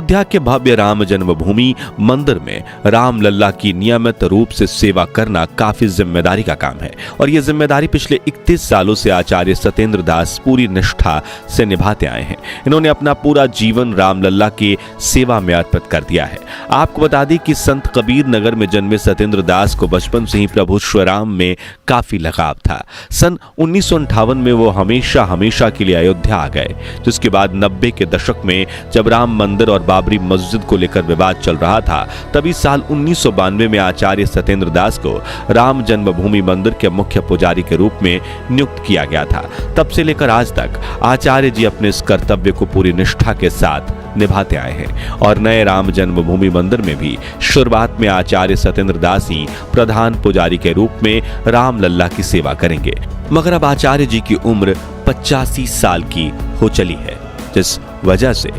अयोध्या के भव्य राम जन्मभूमि मंदिर में राम लल्ला की नियमित रूप से सेवा करना काफी जिम्मेदारी का काम है और ये जिम्मेदारी पिछले 31 सालों से आचार्य सत्येंद्र दास पूरी निष्ठा से निभाते आए हैं। इन्होंने अपना पूरा जीवन राम लल्ला की सेवा में अर्पित कर दिया है। आपको बता दें कि संत कबीर नगर में जन्मे सत्येंद्र दास को बचपन से ही प्रभु श्री राम में काफी लगाव था। सन 1958 में वो हमेशा के लिए अयोध्या आ गए, जिसके बाद 90 के दशक में जब राम मंदिर और बाबरी मस्जिद को लेकर विवाद चल रहा था, तभी साल 1992 में आचार्य सत्येंद्र दास को राम जन्मभूमि मंदिर के मुख्य पुजारी के रूप में नियुक्त किया गया था। तब से लेकर आज तक आचार्य जी अपने इस कर्तव्य को पूरी निष्ठा के साथ निभाते आए हैं और नए राम जन्मभूमि मंदिर में भी शुरुआत में आचार्य सत्येंद्र दास ही प्रधान पुजारी के रूप में राम लल्ला की सेवा करेंगे। मगर अब आचार्य जी की उम्र 85 साल की हो चली है, जिस वजह से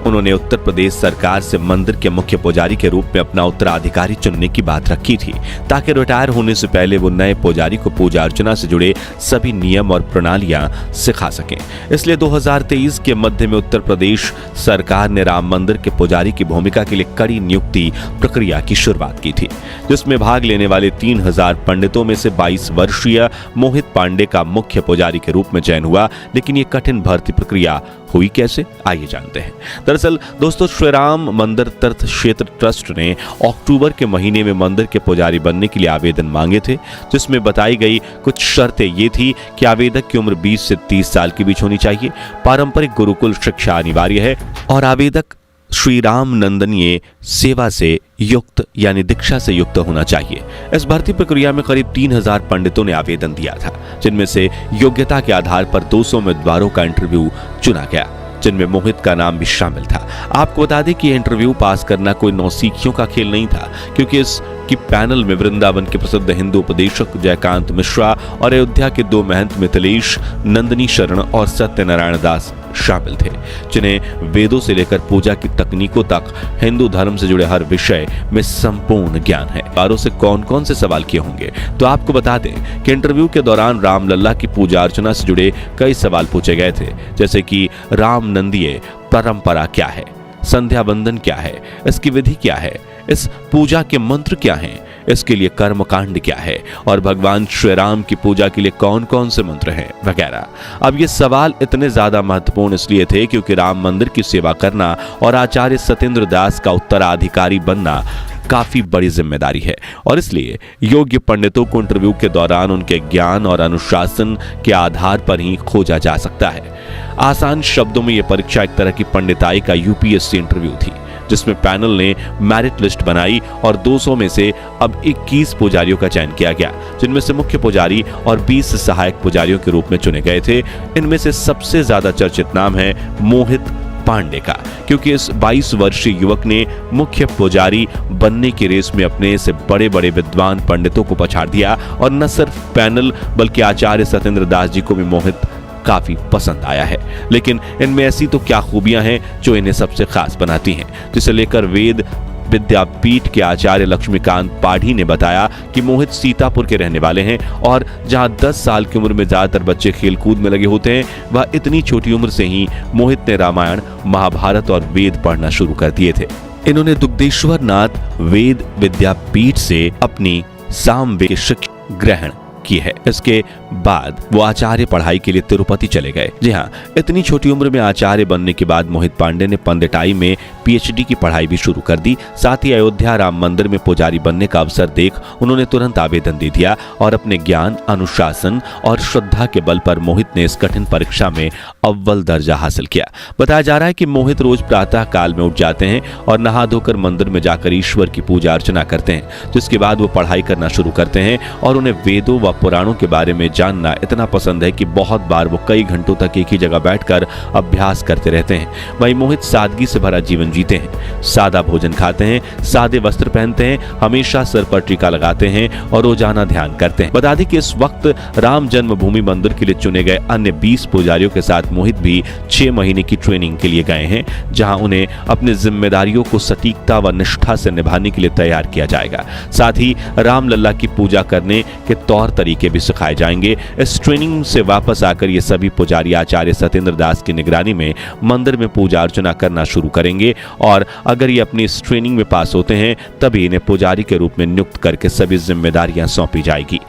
उन्होंने उत्तर प्रदेश सरकार से मंदिर के मुख्य पुजारी के रूप में अपना उत्तराधिकारी चुनने की बात रखी थी, ताकि रिटायर होने से पहले वो नए पुजारी को पूजा अर्चना से जुड़े सभी नियम और प्रणालियां सिखा सकें। इसलिए 2023 के मध्य में उत्तर प्रदेश सरकार ने राम मंदिर के पुजारी की भूमिका के लिए कड़ी नियुक्ति प्रक्रिया की शुरुआत की थी, जिसमें भाग लेने वाले 3000 पंडितों में से 22 वर्षीय मोहित पांडे का मुख्य पुजारी के रूप में चयन हुआ। लेकिन ये कठिन भर्ती प्रक्रिया हुई कैसे, आइए जानते हैं। दरअसल दोस्तों, श्री राम मंदिर तीर्थ क्षेत्र ट्रस्ट ने अक्टूबर के महीने में मंदिर के पुजारी बनने के लिए आवेदन मांगे थे, जिसमें बताई गई कुछ शर्तें ये थी कि आवेदक की उम्र 20 से 30 साल के बीच होनी चाहिए, पारंपरिक गुरुकुल शिक्षा अनिवार्य है और आवेदक श्री राम नंदनीय सेवा से युक्त यानी दीक्षा से युक्त होना चाहिए। इस भर्ती प्रक्रिया में करीब 3000 पंडितों ने आवेदन दिया था, जिनमें से योग्यता के आधार पर 200 उम्मीदवारों का इंटरव्यू चुना गया, जिनमें मोहित का नाम भी शामिल था। आपको बता दें कि इंटरव्यू पास करना कोई नौसिखियों का खेल नहीं था, क्योंकि इसकी पैनल में वृंदावन के प्रसिद्ध हिंदू उपदेशक जयकांत मिश्रा और अयोध्या के 2 महंत मिथिलेश नंदनी शरण और सत्यनारायण दास शामिल थे, जिन्हें वेदों से लेकर पूजा की तकनीकों तक हिंदू धर्म से जुड़े हर विषय में संपूर्ण ज्ञान है। बारों से कौन कौन से सवाल किए होंगे, तो आपको बता दें कि इंटरव्यू के दौरान राम लल्ला की पूजा अर्चना से जुड़े कई सवाल पूछे गए थे, जैसे कि राम नंदीय परंपरा क्या है, संध्या बंदन क्या है, इसकी विधि क्या है, इस पूजा के मंत्र क्या हैं, इसके लिए कर्म कांड क्या है और भगवान श्री राम की पूजा के लिए कौन कौन से मंत्र हैं वगैरह। अब ये सवाल इतने ज्यादा महत्वपूर्ण इसलिए थे क्योंकि राम मंदिर की सेवा करना और आचार्य सत्येंद्र दास का उत्तराधिकारी बनना काफी बड़ी जिम्मेदारी है और इसलिए योग्य पंडितों को इंटरव्यू के दौरान उनके ज्ञान और अनुशासन के आधार पर ही खोजा जा सकता है। आसान शब्दों में यह परीक्षा एक तरह की पंडिताई का यूपीएससी इंटरव्यू थी, जिसमें पैनल ने मेरिट लिस्ट बनाई और 200 में से अब 21 पुजारियों का चयन किया गया, जिनमें से मुख्य पुजारी और 20 सहायक पुजारियों के रूप में चुने गए थे। इनमें से सबसे ज्यादा चर्चित नाम है मोहित पांडे का, क्योंकि इस 22 वर्षीय युवक ने मुख्य पुजारी बनने की रेस में अपने से बड़े बड़े विद्वान पंडितों को पछाड़ दिया और न सिर्फ पैनल बल्कि आचार्य सत्येंद्र दास जी को भी मोहित काफी पसंद आया है। लेकिन इनमें ऐसी तो क्या खूबियां हैं जो इन्हें सबसे खास बनाती हैं, जिसे लेकर वेद विद्यापीठ के आचार्य लक्ष्मीकांत पाढ़ी ने बताया कि मोहित सीतापुर के रहने वाले हैं और जहां 10 साल की उम्र में ज्यादातर बच्चे खेलकूद में लगे होते हैं, वह इतनी छोटी उम्र से ही मोहित ने रामायण, महाभारत और वेद पढ़ना शुरू कर दिए थे। इन्होंने दुग्धेश्वर नाथ वेद विद्यापीठ से अपनी सामवेद शिक्षा ग्रहण की है। इसके बाद वो आचार्य पढ़ाई के लिए तिरुपति चले गए। जी हाँ, इतनी छोटी उम्र में आचार्य बनने के बाद मोहित पांडे ने पंडिताई में पीएचडी की पढ़ाई भी शुरू कर दी। साथ ही अयोध्या राम मंदिर में पुजारी बनने का अवसर देख उन्होंने तुरंत आवेदन दे दिया और अपने ज्ञान, अनुशासन और श्रद्धा के बल पर मोहित ने इस कठिन परीक्षा में अव्वल दर्जा हासिल किया। बताया जा रहा है कि मोहित रोज प्रातः काल में उठ जाते हैं और नहा धोकर मंदिर में जाकर ईश्वर की पूजा अर्चना करते हैं, जिसके बाद वो पढ़ाई करना शुरू करते हैं और उन्हें वेदों व पुराणों के बारे में जानना इतना पसंद है कि बहुत बार वो कई घंटों तक एक ही जगह बैठकर अभ्यास करते रहते हैं। वहीं मोहित सादगी से भरा जीवन जीते हैं, सादा भोजन खाते हैं, सादे वस्त्र पहनते हैं, हमेशा सिर पर टीका लगाते हैं और रोजाना ध्यान करते हैं। बता दें कि इस वक्त राम जन्मभूमि मंदिर के लिए चुने गए अन्य 20 पुजारियों के साथ मोहित भी 6 महीने की ट्रेनिंग के लिए गए हैं, जहां उन्हें अपनी जिम्मेदारियों को सटीकता व निष्ठा से निभाने के लिए तैयार किया जाएगा। साथ ही राम लल्ला की पूजा करने के तौर तरीके भी सिखाए जाएंगे। इस ट्रेनिंग से वापस आकर ये सभी पुजारी आचार्य सत्येंद्र दास की निगरानी में मंदिर में पूजा अर्चना करना शुरू करेंगे और अगर ये अपनी इस ट्रेनिंग में पास होते हैं तभी इन्हें पुजारी के रूप में नियुक्त करके सभी जिम्मेदारियां सौंपी जाएगी।